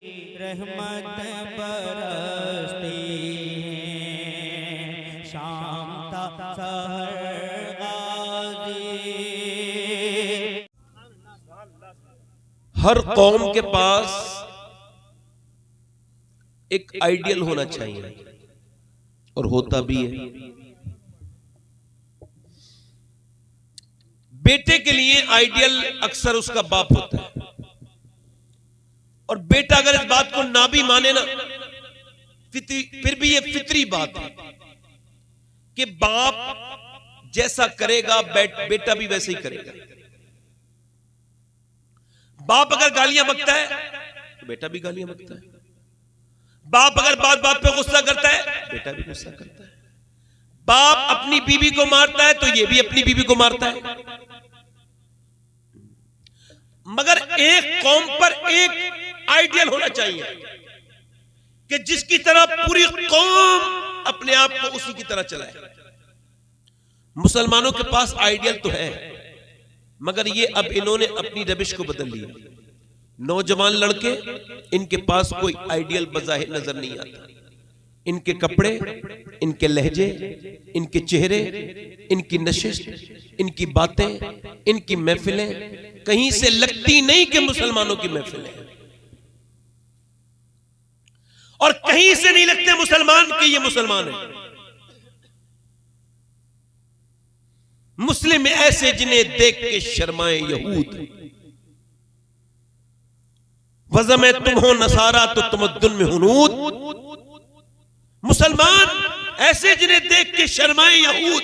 रहमत बरसती है शाम ता सहर गाज़ी। हर कौम के पास एक आइडियल होना चाहिए और होता भी है। बेटे के लिए आइडियल अक्सर उसका बाप होता है, और बेटा अगर इस बात को ना भी माने ना, फिर भी ये फितरी बात है कि बाप जैसा करेगा बेटा भी वैसे ही करेगा। बाप अगर गालियां बकता है तो बेटा भी गालियां बकता है। बाप अगर बाप पे गुस्सा करता है, बेटा भी गुस्सा करता है। बाप अपनी बीवी को मारता है तो ये भी अपनी बीवी को मारता है। मगर एक कौम पर एक आइडियल होना चाहिए कि जिसकी तरह पूरी कौम अपने आप को उसी की तरह चलाए। मुसलमानों के पास आइडियल तो है, मगर ये अब इन्होंने अपनी रविश को बदल लिया। नौजवान लड़के, इनके पास कोई आइडियल बज़ाहिर नजर नहीं आता। इनके कपड़े, इनके लहजे, इनके चेहरे, इनकी नशिश, इनकी बातें, इनकी महफिलें कहीं से लगती नहीं कि मुसलमानों की महफिलें हैं, और कहीं से नहीं लगते मुसलमान कि ये मुसलमान है। मुस्लिम ऐसे जिन्हें देख के शर्माए यहूद, वज़ा में तुम हो नसारा तो तमद्दुन में हुनूद। मुसलमान ऐसे जिन्हें देख के शर्माए यहूद।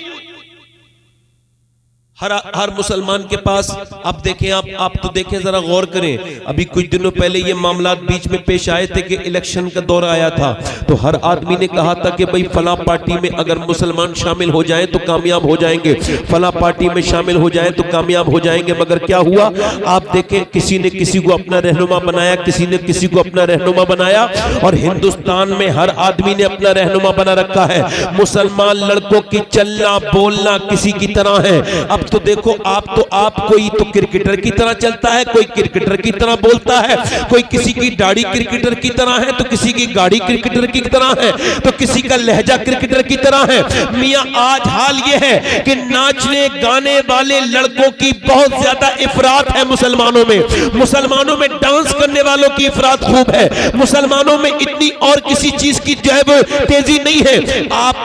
हर मुसलमान के पास, आप देखें, आप तो देखें, जरा गौर करें। अभी कुछ दिनों पहले ये मामला बीच में पेश आए थे कि इलेक्शन का दौर आया था, तो हर आदमी ने कहा था कि भाई फला पार्टी में अगर मुसलमान शामिल हो जाएं तो कामयाब हो जाएंगे, फला पार्टी में शामिल हो जाएं तो कामयाब हो जाएंगे। मगर क्या हुआ, आप देखें, किसी ने किसी को अपना रहनुमा बनाया, किसी ने किसी को अपना रहनुमा बनाया, और हिंदुस्तान में हर आदमी ने अपना रहनुमा बना रखा है। मुसलमान लड़कों की चलना बोलना किसी की तरह है। अब तो देखो, आप कोई तो क्रिकेटर की तरह चलता है, कोई क्रिकेटर की तरह बोलता है, कोई किसी की दाढ़ी क्रिकेटर की तरह है तो किसी की गाड़ी क्रिकेटर की तरह है, तो किसी का लहजा क्रिकेटर की तरह है। मियां, आज हाल यह है कि नाचने गाने वाले लड़कों की बहुत ज्यादा इफरात है मुसलमानों में। मुसलमानों में डांस करने वालों की इफरात खूब है। मुसलमानों में इतनी और किसी चीज की जो है वो तेजी नहीं है। आप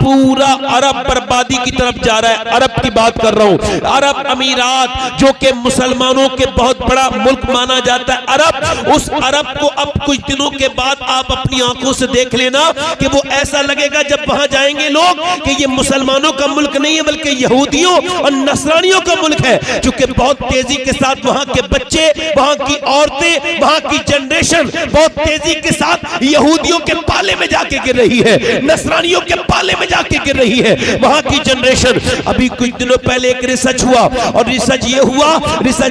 पूरा अरब बर्बादी की तरफ जा रहा है। अरब की बात कर रहा हूं, अरब अमीरात जो कि मुसलमानों के बहुत बड़ा मुल्क माना जाता है। अरब, उस अरब को अब कुछ दिनों के बाद आप अपनी आंखों से देख लेना कि वो ऐसा लगेगा जब वहां जाएंगे लोग कि ये मुसलमानों का मुल्क नहीं है बल्कि यहूदियों और नसरानियों का मुल्क है। क्योंकि बहुत तेजी के साथ वहां के बच्चे, वहां की औरतें, वहां की जनरेशन बहुत तेजी के साथ यहूदियों के पाले में जाके गिर रही है, नसरानियों के पाले में जाके गिर रही है वहां की जनरेशन। अभी कुछ दिनों पहले एक रिसर्च हुआ, और रिसर्च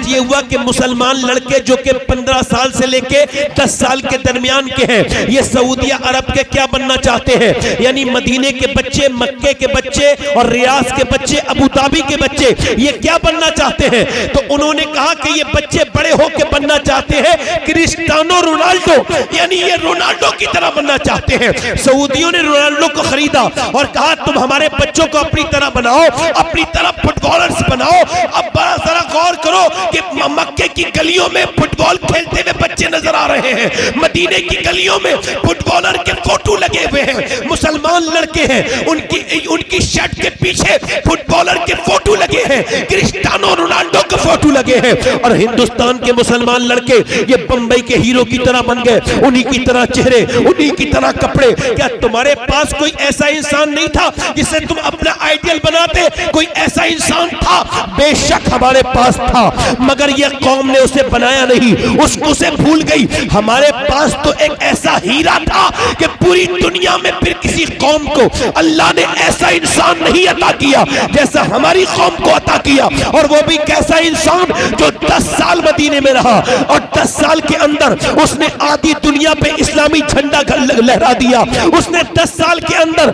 ये हुआ कि मुसलमान लड़के जो कि 15 साल से लेके 10 साल के दरमियान के हैं, ये सऊदी अरब के क्या बनना चाहते हैं। यानी मदीने के बच्चे, मक्के के बच्चे और रियाज के बच्चे, अबू धाबी के बच्चे, ये क्या बनना चाहते हैं। तो उन्होंने कहा कि ये बच्चे बड़े होकर बनना चाहते हैं क्रिस्टियानो रोनाल्डो, यानी ये रोनाल्डो की तरह बनना चाहते हैं। सऊदियों ने रोनाल्डो को खरीदा और कहा तुम हमारे बच्चों को अपनी तरह बनाओ, अपनी तरह फुटबॉलर्स बनाओ। अब बड़ा जरा गौर करो कि मक्के की गलियों में फुटबॉल खेलते हुए बच्चे नजर आ रहे हैं, मदीने की गलियों में फुटबॉलर के फोटो लगे हुए हैं। मुसलमान लड़के हैं, उनकी शर्ट के पीछे फुटबॉलर के फोटो लगे हैं, क्रिस्टियानो रोनाल्डो के फोटो लगे हैं। और हिंदुस्तान के मुसलमान लड़के ये बंबई के हीरो की तरह बन गए, उन्हीं की तरह चेहरे, उन्हीं की तरह कपड़े। क्या तुम्हारे पास कोई ऐसा इंसान नहीं था जिसे तुम अपना आइडियल बनाते? कोई ऐसा इंसान था? बेशक हमारे पास था, मगर यह कौम ने उसे बनाया नहीं, उसको से भूल गई। हमारे पास तो एक ऐसा हीरा था कि पूरी दुनिया में फिर किसी कौम को अल्लाह ने ऐसा इंसान नहीं अता किया जैसा हमारी कौम को अता किया। और वो भी कैसा इंसान जो 10 साल मदीने में रहा और 10 साल के अंदर उसने आधी दुनिया पे इस्लामी झंडा लहरा दिया। उसने 10 साल के अंदर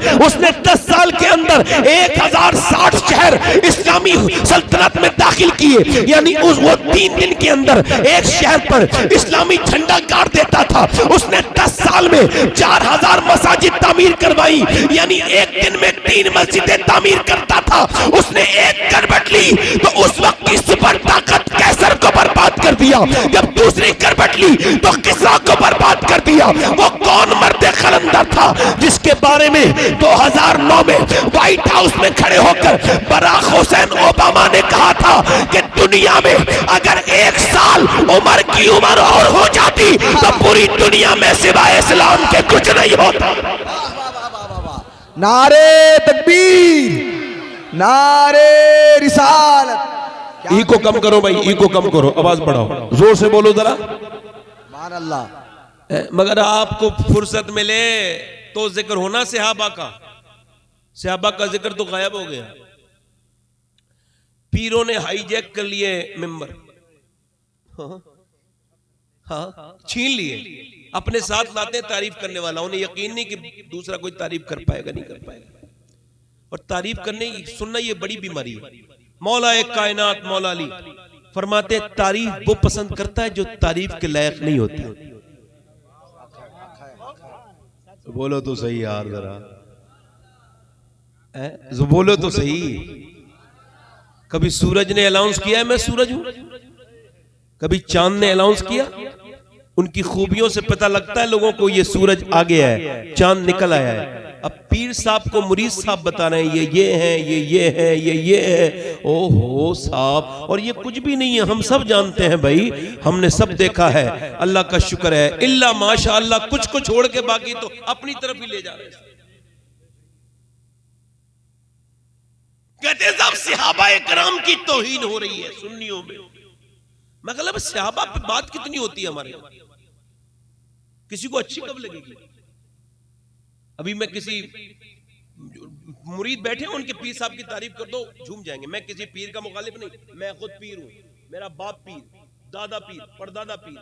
1060 शहर इस्लामी सल्तनत में दाखिल किए, यानी उस वो 3 दिन के अंदर एक शहर पर इस्लामी झंडा गाड़ देता था। उसने 10 साल में 4000 मसाजिद तामीर करवाई, यानी एक दिन में 3 मस्जिदें तामीर करता था। उसने एक करवट ली तो उस वक्त की सुपर ताकत कैसर को बर्बाद कर दिया, जब दूसरी करवट ली तो किसरा को बर्बाद कर दिया। वो कौन मर्द कलंदर था जिसके बारे में 2009 में व्हाइट हाउस में खड़े होकर बराक हुसैन ओबामा ने कहा था कि दुनिया में अगर 1 साल उम्र की उम्र और हो जाती तो पूरी दुनिया में सिवाय इस्लाम के कुछ नहीं होता। नारे तकबीर, नारे रिसालत। ईगो कम करो भाई, ईगो कम करो, आवाज बढ़ाओ, जोर से बोलो जरा। मान अल्लाह। मगर आपको फुर्सत मिले तो जिक्र होना सहाबा का, सहाबा का जिक्र तो गायब हो गया। पीरों ने हाईजैक कर लिए मिंबर, हाँ छीन लिए, अपने साथ लाते तारीफ करने वाला। उन्हें यकीन नहीं कि दूसरा कोई तारीफ कर पाएगा, नहीं कर पाएगा। और तारीफ करने सुनना ये बड़ी बीमारी है। मौला एक कायनात मौला अली फरमाते तारीफ वो पसंद करता है जो तारीफ के लायक नहीं होती। तो बोलो तो सही यार जरा, बोलो तो सही। कभी सूरज ने अनाउंस किया है मैं सूरज हूं, कभी चांद ने अनाउंस किया। उनकी खूबियों से पता लगता है लोगों को ये सूरज आ गया है, चांद निकल आया है। अब पीर साहब को मुरीद साहब बता रहे हैं ये है, ये है, ये है। ओहो साहब, और ये कुछ भी नहीं है, हम सब जानते हैं भाई, हमने सब देखा है। अल्लाह का शुक्र है, इल्ला माशाअल्लाह कुछ को छोड़ के बाकी तो अपनी तरफ ही ले जा रहे हैं। कहते साहब सहाबाए किराम की तौहीन हो रही है सुन्नियों में। मतलब सहाबा पे बात कितनी होती है हमारे यहाँ, किसी को अच्छी कब लगेगी? अभी मैं किसी मुरीद बैठे हैं, उनके पीर साहब की तारीफ कर दो, झूम जाएंगे। मैं किसी पीर का मुखालिफ नहीं, मैं खुद पीर हूं, मेरा बाप पीर, दादा पीर, परदादा पीर,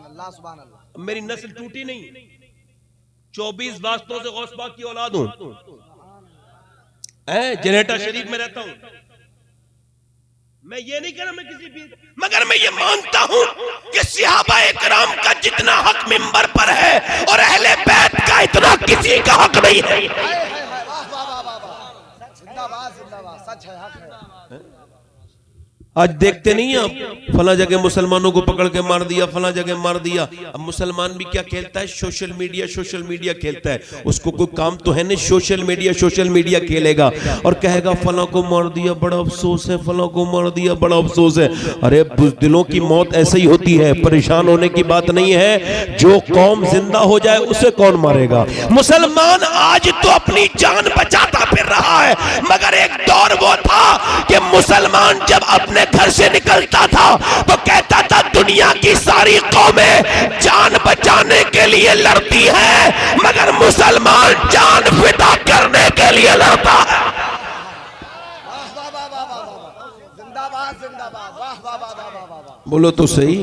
अल्लाह सुभान अल्लाह। मेरी नस्ल टूटी नहीं, 24 वास्तों से गौस पाक की औलाद हूं, जनेटा शरीफ में रहता हूं। मैं ये नहीं कह रहा मैं किसी पीर, मगर मैं ये मानता हूं कि सहाबाए किराम का जितना हक मिंबर पर है और अहले बैत का इतना किसी का हक नहीं है। जिंदाबाद जिंदाबाद, सच है, हक है। आज देखते नहीं आप, फला जगह मुसलमानों को पकड़ के मार दिया, फला जगह मार दिया। अब मुसलमान भी क्या खेलता है? सोशल मीडिया खेलता है। उसको कोई काम तो है नहीं, सोशल मीडिया खेलेगा और कहेगा फला को मार दिया बड़ा अफसोस है, फला को मार दिया बड़ा अफसोस है। अरे बुज़दिलों की मौत ऐसे ही होती है, परेशान होने की बात नहीं है। जो कौम जिंदा हो जाए उसे कौन मारेगा? मुसलमान आज तो अपनी जान बचाता फिर रहा है, मगर एक दौर वो था कि मुसलमान जब अपने घर से निकलता था तो कहता था दुनिया की सारी कौमें जान बचाने के लिए लड़ती है, मगर मुसलमान जान फिदा करने के लिए लड़ता है। जिंदाबाद जिंदाबाद, वाह वाह वाह वाह वाह। बोलो तो सही।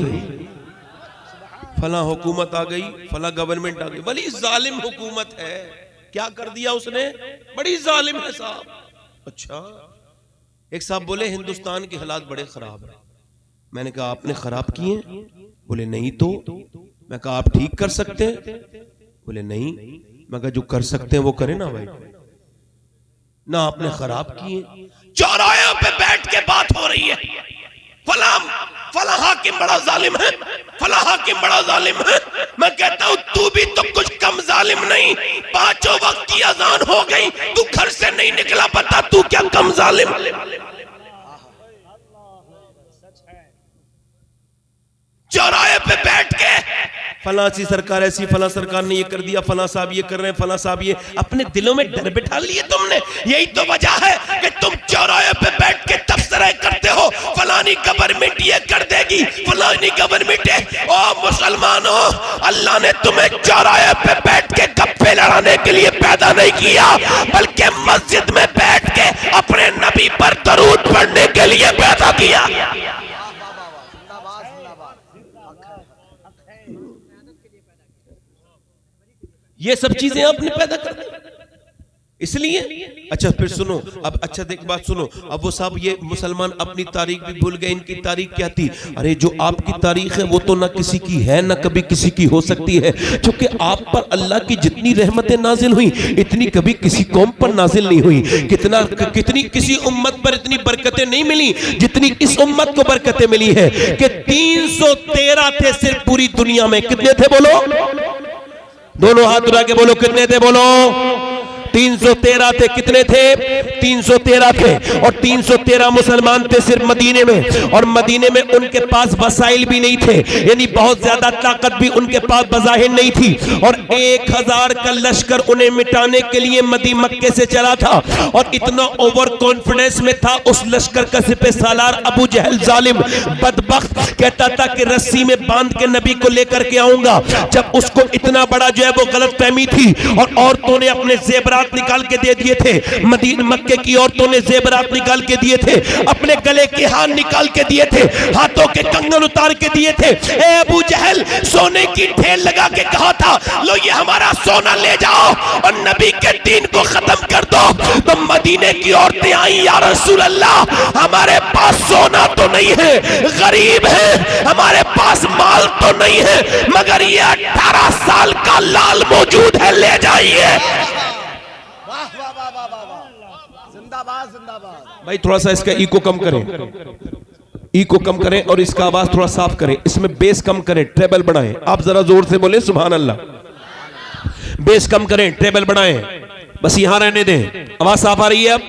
फला हुकूमत आ गई, फला गवर्नमेंट आ गई, बड़ी जालिम हुकूमत है। क्या कर दिया उसने? बड़ी जालिम है साहब। अच्छा, एक साहब बोले हिंदुस्तान के हालात बड़े खराब हैं। मैंने कहा आपने खराब किए? बोले नहीं तो। मैं कहा आप ठीक कर सकते हैं? बोले नहीं। मैं कहा जो कर सकते हैं वो करें ना भाई, ना आपने खराब किए। चौराहे पे बैठ के बात हो रही है, फला हाकिम बड़ा जालिम है, फला हाकिम बड़ा जालिम है। मैं कहता हूं तू भी तो कुछ कम जालिम नहीं। 5 वक्त की अजान हो गई, तू घर से नहीं निकला, बता तू क्या कम जालिम? चौराहे पे बैठ के फला सी सरकार ऐसी, फला सरकार ने ये कर दिया, फला साहब ये कर रहे हैं, फला साहब ये। अपने दिलों में डर बिठा लिए तुमने। यही तो वजह है कि तुम चौराहे पे बैठ के तबसरा करते हो, फलानी गवर्नमेंट ये कर देगी, फलानी गवर्नमेंट है। ओ मुसलमानों, अल्लाह ने तुम्हें चौराहे पे बैठ के गप्पे लड़ाने के लिए पैदा नहीं किया, बल्कि मस्जिद में बैठ के अपने नबी पर दरूद पढ़ने के लिए पैदा किया। ये सब चीजें आपने पैदा कर दी। इसलिए अच्छा फिर सुनो, अब अच्छा देख बात सुनो। अब वो साहब ये मुसलमान अपनी तारीख भी भूल गए। इनकी तारीख क्या थी? अरे जो आपकी तारीख है वो तो ना किसी की है ना कभी किसी की हो सकती है, क्योंकि आप पर अल्लाह की जितनी रहमतें नाजिल हुई इतनी कभी किसी कौम पर नाजिल नहीं हुई। कितनी किसी उम्मत पर इतनी बरकतें नहीं मिली जितनी इस उम्मत को बरकतें मिली है कि 313 थे सिर्फ पूरी दुनिया में। कितने थे बोलो? दोनों हाथ उठा के बोलो कितने थे बोलो? 313 थे। कितने थे? 313 थे। और 313 मुसलमान थे सिर्फ मदीने में, और मदीने में उनके पास वसाइल भी नहीं थे, यानी बहुत ज्यादा ताकत भी उनके पास बज़ाहिर नहीं थी। और 1000 का लश्कर उन्हें मिटाने के लिए मक्के से चला था, और इतना ओवर कॉन्फिडेंस में था उस लश्कर का सिपह सालार अबू जहल जालिम बदबख्त कहता था कि रस्सी में बांध के नबी को लेकर के आऊंगा। जब उसको इतना बड़ा जो है वो गलत फहमी थी, और औरतों ने अपने जेबरात निकाल के दे दिए थे, मक्के की औरतों ने जेबरात निकाल के दिए थे, अपने गले के हार निकाल के दिए थे, हाथों के कंगन उतार के दिए थे। ए अबू जहल सोने की ढेर लगा के कहा था लो ये हमारा सोना ले जाओ और नबी के दीन को खत्म कर दो। तो मदीने की औरतें आई, या रसूल अल्लाह हमारे पास सोना तो नहीं है, गरीब है, हमारे पास माल तो नहीं है, मगर ये 18 साल का लाल मौजूद है, ले जाइए। जिंदाबाद जिंदाबाद। भाई थोड़ा सा इसका इको कम करें, इको कम करें और इसका आवाज थोड़ा साफ करें, इसमें बेस कम करें, ट्रेबल बढ़ाएं। आप जरा जोर से बोले सुभान अल्लाह। बेस कम करें, ट्रेबल बढ़ाएं, बस यहां रहने दें। आवाज साफ आ रही है? अब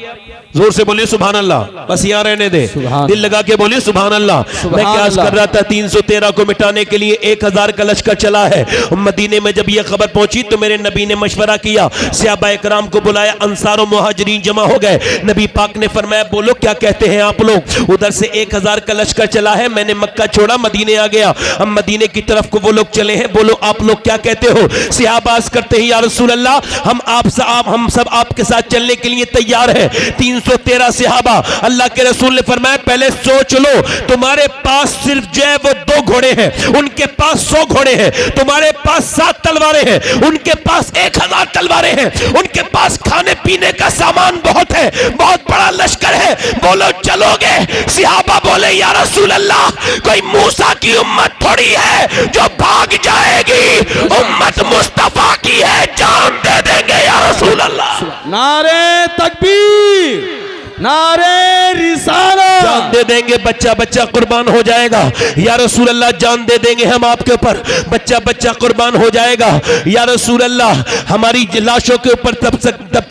जोर से बोलिए सुभान अल्लाह, बस यहां रहने दे, दिल लगा के बोलिए सुभान अल्लाह। मैं क्या कर रहा था, 313 को मिटाने के लिए 1000 का लश्कर चला है। मदीने में जब यह खबर पहुंची तो मेरे नबी ने मशवरा किया, सहाबा इकराम को बुलाया, अंसार और मुहाजिरीन जमा हो गए। नबी पाक ने फरमाया बोलो क्या कहते हैं आप लोग? उधर से 1000 का लश्कर चला है, मैंने मक्का छोड़ा, मदीने आ गया, अब मदीने की तरफ को वो लोग चले हैं, बोलो आप लोग क्या कहते हो? सहाबा करते हैं या रसूल अल्लाह हम सब आपके साथ चलने के लिए तैयार हैं। 313 सहाबा। अल्लाह के रसूल ने फरमाया पहले सोच लो, तुम्हारे पास सिर्फ जो है वो 2 घोड़े हैं, उनके पास 100 घोड़े हैं, तुम्हारे पास 7 तलवारें हैं, उनके पास 1000 तलवारें हैं, उनके पास खाने पीने का सामान बहुत है, बहुत बड़ा लश्कर है, बोलो चलोगे? सहाबा बोले या रसूल अल्लाह कोई मूसा की उम्मत थोड़ी है जो भाग जाएगी, उम्मत मुस्तफा की है, जान दे देंगे या रसूल अल्लाह। नारे तकबीर, नारे रिसालत, जान दे देंगे, बच्चा बच्चा कुर्बान हो जाएगा या रसूल अल्लाह, जान दे देंगे हम आपके ऊपर, बच्चा बच्चा कुर्बान हो जाएगा या रसूल अल्लाह। हमारी लाशों के ऊपर तब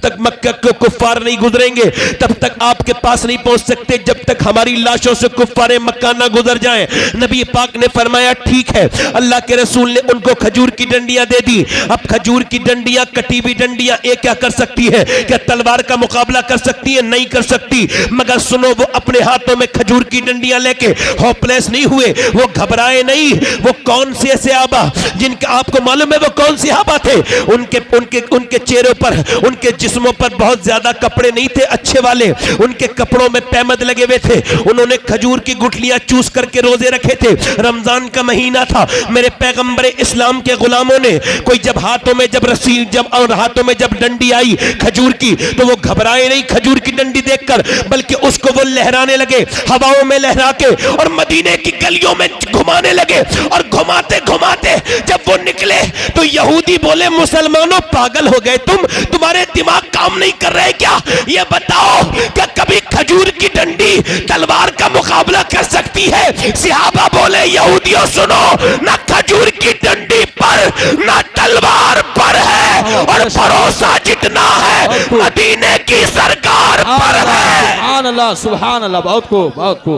तक मक्का के कुफ्फार नहीं गुजरेंगे, तब तक आपके पास नहीं पहुंच सकते जब तक हमारी लाशों से कुफ्फारे मक्का ना गुजर जाएं। नबी पाक ने फरमाया ठीक है। अल्लाह के रसूल ने उनको खजूर की डंडियां दे दी। अब खजूर की डंडियां, कटी हुई डंडियां, एक क्या कर सकती है? क्या तलवार का मुकाबला कर सकती है? नहीं कर सकती। मगर सुनो, वो अपने हाथों में खजूर की डंडियां लेके होपलेस नहीं हुए, वो घबराए नहीं। वो कौन से सहाबा जिनका आपको मालूम है वो कौन से सहाबा थे? उनके चेहरों पर, उनके जिस्मों पर बहुत ज्यादा कपड़े नहीं थे अच्छे वाले, उनके कपड़ों में पैमद लगे हुए थे। उन्होंने खजूर की गुठलियां चूस करके रोजे रखे थे। रमजान का महीना था। मेरे पैगंबर इस्लाम के गुलामों ने कोई जब हाथों में जब रस्सी और हाथों में जब डंडी आई खजूर की, तो वो घबराए नहीं खजूर की डंडी देखकर, बल्कि उसको वो लहराने लगे, हवाओं में लहरा के, और मदीने की गलियों में घुमाने लगे। और घुमाते घुमाते जब वो निकले तो यहूदी बोले मुसलमानों पागल हो गए तुम, तुम्हारे दिमाग काम नहीं कर रहे क्या? ये बताओ क्या कभी खजूर की डंडी तलवार का मुकाबला कर सकती है? सहाबा बोले यहूदियों सुनो, ना खजूर की डंडी पर ना तलवार पर है, और भरोसा जितना है मदीने की सरकार पर है। सुभान अल्लाह, सुभान अल्लाह, बहुत को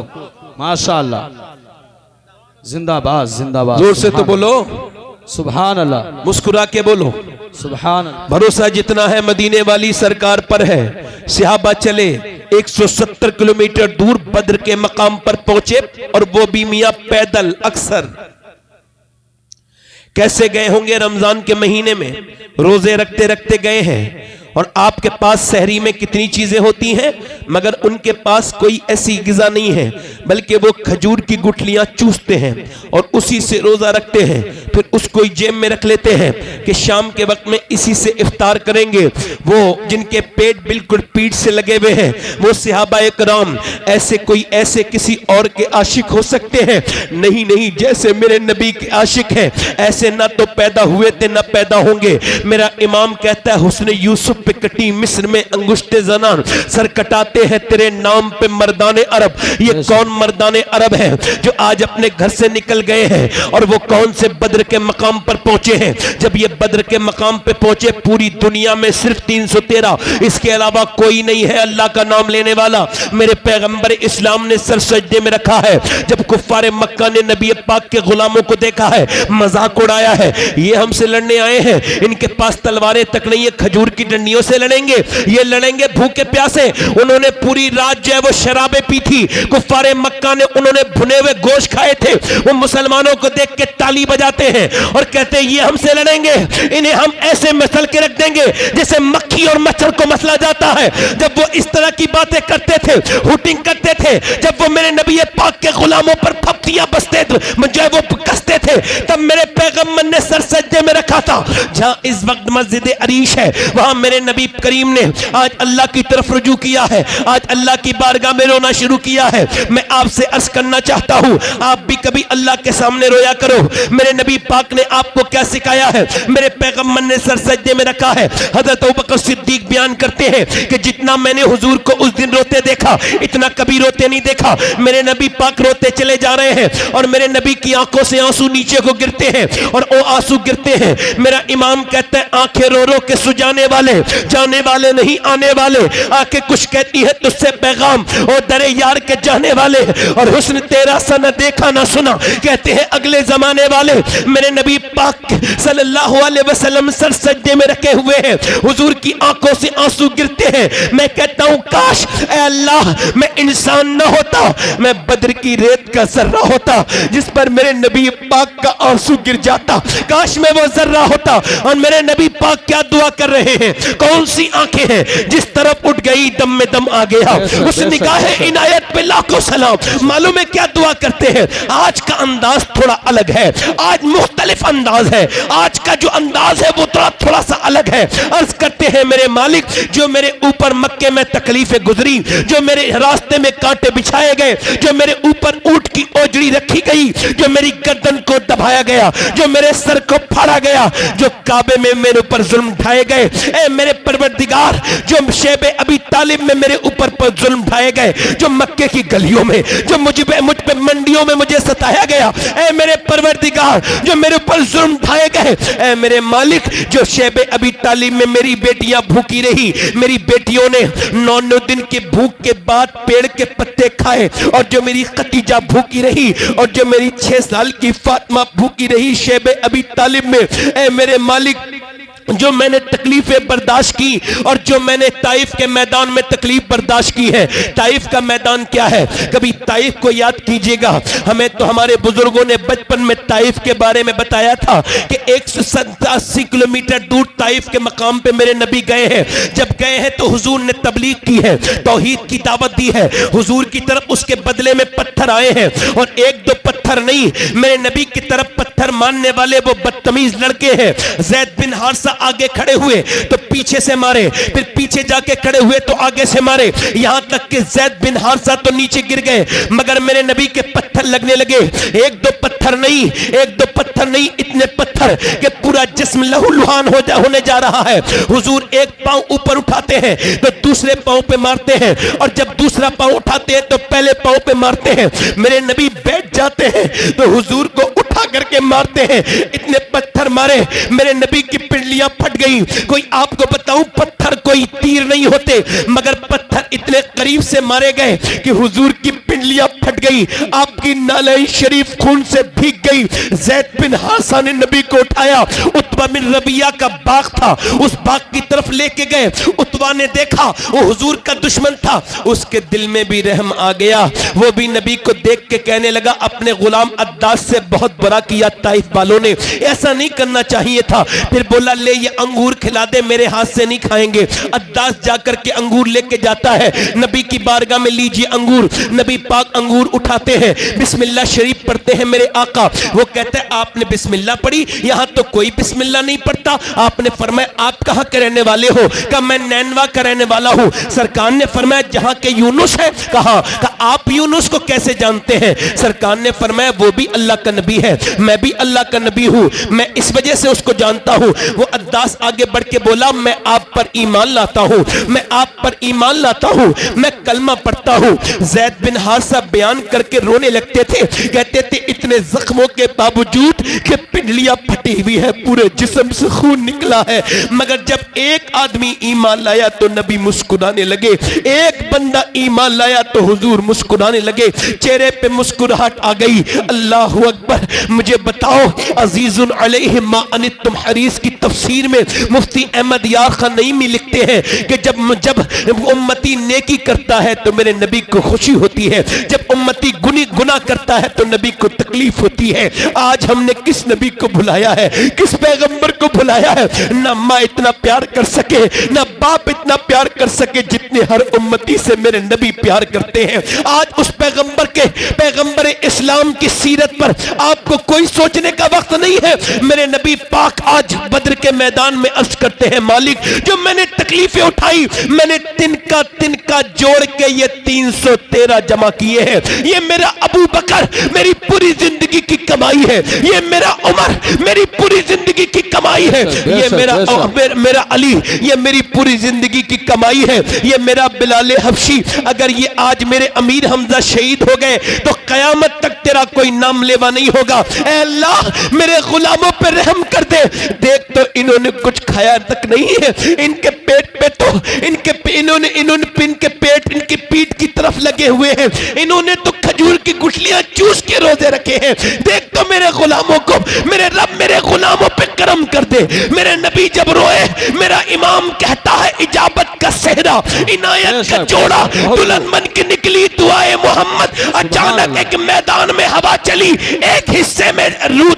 माशाअल्लाह, जिंदाबाद जिंदाबाद। जोर से तो बोलो सुभान अल्लाह, मुस्कुरा के बोलो सुभान अल्लाह। भरोसा जितना है मदीने वाली सरकार पर है। सहाबा चले 170 किलोमीटर दूर बद्र के मकाम पर पहुंचे, और वो भी मियां पैदल। अक्सर कैसे गए होंगे? रमजान के महीने में रोजे रखते रखते गए हैं, और आपके पास सहरी में कितनी चीजें होती हैं, मगर उनके पास कोई ऐसी गिज़ा नहीं है, बल्कि वो खजूर की गुठलियां चूसते हैं और उसी से रोजा रखते हैं, फिर उसको जेब में रख लेते हैं कि शाम के वक्त में इसी से इफ्तार करेंगे। वो जिनके पेट बिल्कुल पीठ से लगे हुए हैं, वो सहाबाए कराम ऐसे किसी और के आशिक हो सकते हैं? नहीं नहीं, जैसे मेरे नबी के आशिक हैं ऐसे ना तो पैदा हुए थे ना पैदा होंगे। मेरा इमाम कहता है, हुस्न यूसुफ पे कटी मिस्र में अंगुष्टे ज़नान, सर कटाते हैं तेरे नाम पे मर्दाने अरब। ये कौन मर्दाने अरब हैं जो आज अपने घर से निकल गए हैं और वो कौन से बद्र के मकाम पर पहुंचे हैं? जब ये बद्र के मकाम पे पहुंचे, पूरी दुनिया में सिर्फ 313, इसके अलावा कोई नहीं है अल्लाह का नाम लेने वाला। मेरे पैगंबर इस्लाम ने सर सजदे में रखा है। जब कुफ्फारे मक्का ने नबी पाक के गुलामों को देखा है, मजाक उड़ाया है, ये हमसे लड़ने आए हैं, इनके पास तलवारें तक नहीं है, खजूर की डंडियों से लड़ेंगे, ये लड़ेंगे भूखे प्यासे। उन्होंने पूरी रात जो है वो शराबें पी थी। कुफ्फारे मक्का ने उन्होंने भुने हुए गोश्त खाए थे। वो मुसलमानों को देख के ताली बजाते हैं और कहते हैं ये हमसे लड़ेंगे, इन्हें हम ऐसे मसल के रख देंगे जैसे मक्खी और मच्छर को मसला जाता है। जब वो इस तरह की बातें करते थे, हुटिंग करते थे, जब वो मेरे नबी पाक के गुलामों पर फप्तियां बसते थे, मुझे वो कसते थे, तब मेरे पैगंबर ने सर सज्जे में रखा था। जहां इस वक्त मस्जिद अरीश है, वहां मेरे नबी करीम ने आज अल्लाह की तरफ रुजू किया है, आज अल्लाह की बारगाह में रोना शुरू किया है। मैं आपसे अर्ज करना चाहता हूं, आप भी कभी अल्लाह के सामने रोया करो। मेरे नबी पाक ने आपको क्या सिखाया है? मेरे पैगंबर ने सर सज्जे में रखा है। हजरत अबू बकर सिद्दीक बयान करते हैं कि जितना मैंने हुजूर को उस दिन रोते देखा, इतना कभी रोते नहीं देखा। मेरे नबी पाक रोते चले जा रहे हैं और मेरे नबी की आंखों से आंसू नीचे को गिरते हैं और वो आंसू गिरते हैं। मेरा इमाम कहता है, आंखें रो रो के सुजाने वाले, जाने वाले नहीं आने वाले। आंखें कुछ कहती है तुझसे पैगाम, और दरे यार के जाने वाले, और हुस्न तेरा सा न देखा ना सुना, कहते हैं अगले जमाने वाले। मेरे नबी पाक सल्लल्लाहु अलैहि वसल्लम सर सज्जे में रखे हुए हैं, हुजूर की आंखों से आंसू गिरते हैं। मैं कहता हूं, काश ऐ अल्लाह मैं इंसान न होता, मैं बद्र की रेत का जर्रा होता जिस पर मेरे नबी पाक का आंसू गिर जाता। काश मैं वो जर्रा होता। और मेरे नबी पाक क्या दुआ कर रहे हैं? कौन सी आंखें हैं? जिस तरफ उठ गई दम में दम आ गया। उस निगाह इनायत पे लाखों सलाम। मालूम है क्या दुआ करते हैं? आज का अंदाज थोड़ा अलग है, आज मुख्तलिफ अंदाज है, आज का जो अंदाज है वो थोड़ा सा अलग है। अर्ज करते हैं, मेरे मालिक, जो मेरे ऊपर मक्के में तकलीफें गुजरी, जो मेरे रास्ते में कांटे बिछाए गए, जो मेरे ऊपर ऊंट की ओजड़ी रखी गई, जो मेरी गर्दन को दबाया गया, जो मेरे सर को फाड़ा गया, जो काबे में मेरे ऊपर जुल्म ढाए गए, ए मेरे परवरदिगार, जो शेबे अबी तालिब में मेरे ऊपर जुल्म ढाए गए, जो मक्के की गलियों में, जो मुझ पे मंडियों में मुझे सताया गया, ए मेरे परवरदिगार, जो मेरे ऊपर जुल्म ढाए गए, ए मेरे मालिक, जो शेबे अबी तालिब में मेरी बेटियां भूखी रही, मेरी बेटियों ने 9 दिन की भूख के बाद पेड़ के पत्ते खाए, और जो मेरी खतीजा भूखी रही, और जो मेरी 6 साल की फातिमा भूखी रही शेबे अबी तालिब में, ए मेरे मालिक, जो मैंने तकलीफें बर्दाश्त की, और जो मैंने ताइफ के मैदान में तकलीफ बर्दाश्त की है। ताइफ का मैदान क्या है? कभी ताइफ को याद कीजिएगा। हमें तो हमारे बुजुर्गों ने बचपन में ताइफ के बारे में बताया था कि 187 किलोमीटर दूर ताइफ के मकाम पे मेरे नबी गए हैं। जब गए हैं तो हुजूर ने तबलीग की है, तौहीद की दावत दी है हुजूर की तरफ। उसके बदले में पत्थर आए हैं, और 1-2 पत्थर नहीं, मेरे नबी की तरफ पत्थर मारने वाले वो बदतमीज लड़के हैं। ज़ैद बिन हारिसा आगे खड़े हुए तो पीछे से मारे, फिर पीछे जाके खड़े हुए तो आगे से मारे, यहां तक कि ज़ैद बिन हारिसा तो नीचे गिर गए, मगर मेरे नबी के पत्थर लगने लगे। 1-2 पत्थर नहीं, 1-2 पत्थर नहीं, इतने पत्थर कि पूरा जिस्म लहूलुहान होने जा रहा है। हुजूर एक पांव ऊपर उठाते हैं तो दूसरे पांव पे मारते हैं, और जब दूसरा पांव उठाते हैं तो पहले पांव पे मारते हैं। मेरे नबी बैठ जाते हैं तो हुजूर को उठा करके मारते हैं। इतने पत्थर मारे, मेरे नबी की पिंडलियां फट गई। कोई आपको बताऊं, पत्थर कोई तीर नहीं होते, मगर पत्थर पत्थर इतने करीब से मारे गए कि हुजूर की पिंडलियां फट गई, आपकी नालई शरीफ खून से भीग गई। ज़ैद बिन हारिसा ने नबी को उठाया, उत्बा बिन रबिया का बाग था, उस बाग की तरफ लेके गए। उत्बा ने देखा वो हुजूर का दुश्मन था, उसके दिल में भी रहम आ गया। वो भी नबी को देख के कहने लगा, अपने गुलाम अद्दास से बहुत बड़ा किया ताइफ वालों ने, ऐसा नहीं करना चाहिए था। फिर बोला, ले ये अंगूर खिला दे, मेरे हाथ से नहीं खाएंगे। अद्दास जाकर के अंगूर लेके जाता है, नबी की बारगाह में, लीजिए अंगूर। नबी पाक अंगूर उठाते हैं, बिस्मिल्लाह शरीफ पढ़ते हैं मेरे आका। वो कहते हैं, आपने बिस्मिल्लाह पढ़ी? यहां तो कोई बिस्मिल्लाह नहीं पढ़ता। आपने फरमाया, आप कहां के रहने वाले हो? कहा, मैं नैनवा का रहने वाला हूं। सरकार ने फरमाया, जहां के यूनुस है? कहा आप यूनुस को कैसे जानते हैं? सरकार ने फरमाया, वो भी अल्लाह का नबी है, मैं भी अल्लाह का नबी हूं, मैं इस वजह से उसको जानता हूं। वो अद्दास आगे बढ़ के बोला, मैं आप पर ईमान लाता हूं, मैं आप पर ईमान लाता हूं, मैं कलमा पढ़ता हूं। ज़ैद बिन हारिसा बयान करके रोने लगते थे, कहते थे, इतने जख्मों के बावजूद कि पिंडलियां फटी हुई है, पूरे जिस्म से खून निकला है, मगर जब एक आदमी ईमान लाया तो नबी मुस्कुराने लगे, एक बंदा ईमान लाया तो हुजूर मुस्कुराने लगे, चेहरे पे मुस्कुराहट आ गई। अल्लाहु अकबर। मुझे बताओ, अजीजुन अलैहि मा अनित्तुम हरीस की तफसीर में मुफ्ती अहमद यार खान नईमी लिखते हैं कि जब उम्मती नेकी करता है तो मेरे नबी को खुशी होती है, जब उम्मती गुनाह करता है तो नबी को तकलीफ होती है। आज हमने किस नबी को भुलाया है, किस पैगंबर को भुलाया है? ना माँ इतना प्यार कर सके, ना बाप इतना प्यार कर सके जितने हर उम्मती से मेरे नबी प्यार करते हैं। आज उस पैगंबर इस्लाम की सीरत पर आपको कोई सोचने का वक्त नहीं है। मेरे नबी पाक आज बद्र के मैदान में अर्ज करते हैं, मालिक जो मैंने तकलीफें उठाई, मैंने तिनका जोड़ के ये 313 जमा किए हैं। ये मेरा अबू बकर मेरी पूरी जिंदगी की कमाई है, ये मेरा उमर मेरी पूरी जिंदगी की कमाई है, ये मेरा अली ये मेरी पूरी जिंदगी की कमाई है, ये मेरा बिलाल हबशी। अगर ये आज मेरे अमीर हमजा शहीद हो गए तो कयामत तक तेरा कोई नाम लेवा नहीं होगा। ऐ अल्लाह मेरे गुलामों पर रहम कर दे। देख तो इन्होंने कुछ खाया तक नहीं है, इनके पेट पे तो इनके पेट इनकी पीठ की तरफ लगे हुए हैं, इन्होंने तो खजूर की गुठलियां चूस के रोजे रखे हैं। देख तो मेरे गुलामों को, मेरे रब मेरे गुलामों पे करम कर दे। मेरे नबी जब रोए, मेरा इमाम कहता है, इजाबत का सेहरा, इनायत का जोड़ा, दुल्हन बन के निकली दुआए मोहम्मद। अचानक एक मैदान में हवा चली, एक हिस्से में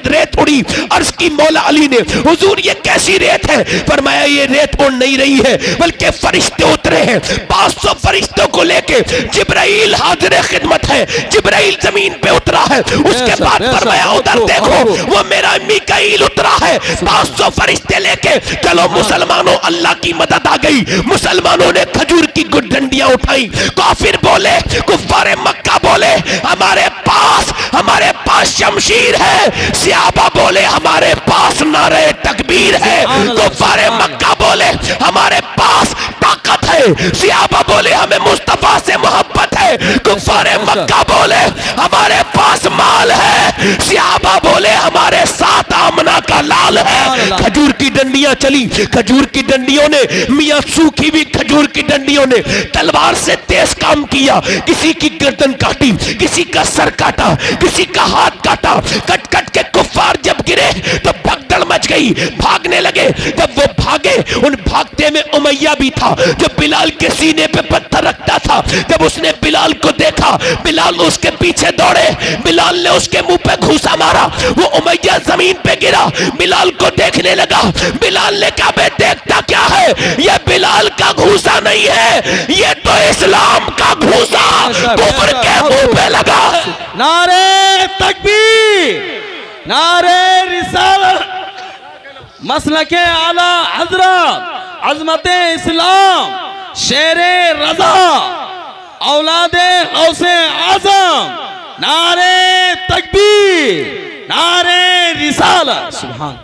रेत उड़ी। अर्ज की मौला अली ने, हुजूर ये कैसी रेत है? फरमाया, ये रेत उड़ नहीं रही है, बल्कि फरिश्ते उतरे हैं। 500 फरिश्तों को लेके जिब्राइल हाजिर खिदमत है, जिब्राइल जमीन पे उतरा है। उसके बाद फरमाया, उधर देखो, वो मेरा मीकाईल उतरा है 500 फरिश्ते लेके। चलो मुसलमानों, अल्लाह की मदद आ गई। मुसलमानों ने खजूर की गुडंडियां उठाई। काफिर बोले, कुफ्फारे मक्का बोले, हमारे पास शमशीर है। सियाबा बोले, हमारे पास नारे तकबीर है। कुफ्फारे मक्का बोले, हमारे पास ताकत है। सियाबा बोले, हमें मुस्तफा से मोहब्बत है। कुफ्फारे मक्का बोले, हमारे पास माल है। सियाबा बोले, हमारे साथ आमना का लाल है। खजूर की डंडियां चली, खजूर की डंडियों ने, मियां सूखी हुई खजूर की डंडियों ने तलवार से तेज काम किया। किसी की गर्दन काटी, किसी का सर काटा, किसी का हाथ काटा। कट कट के कुफ्फार जब गिरे तो भगदड़ मच गई, भागने लगे। जब वो भागे, उन भागते में उमैया भी था जो बिलाल के सीने पे पत्थर रखता था। जब उसने बिलाल को देखा, बिलाल उसके पीछे दौड़े, बिलाल ने उसके मुंह पे घूसा मारा। वो उमैया जमीन पे गिरा, बिलाल को देखने लगा। बिलाल ने कहा, बे देखता क्या है? ये बिलाल का घूसा नहीं है, ये तो इस्लाम का घूसा कुफ्र के मुंह पे लगा। नारे तकबीर, नारे रिसालत, मसलके आला हजरत, अजमत इस्लाम, शेरे रजा, औलादे गौसे आजम। नारे तकबीर, नारे रिसालत। सुभान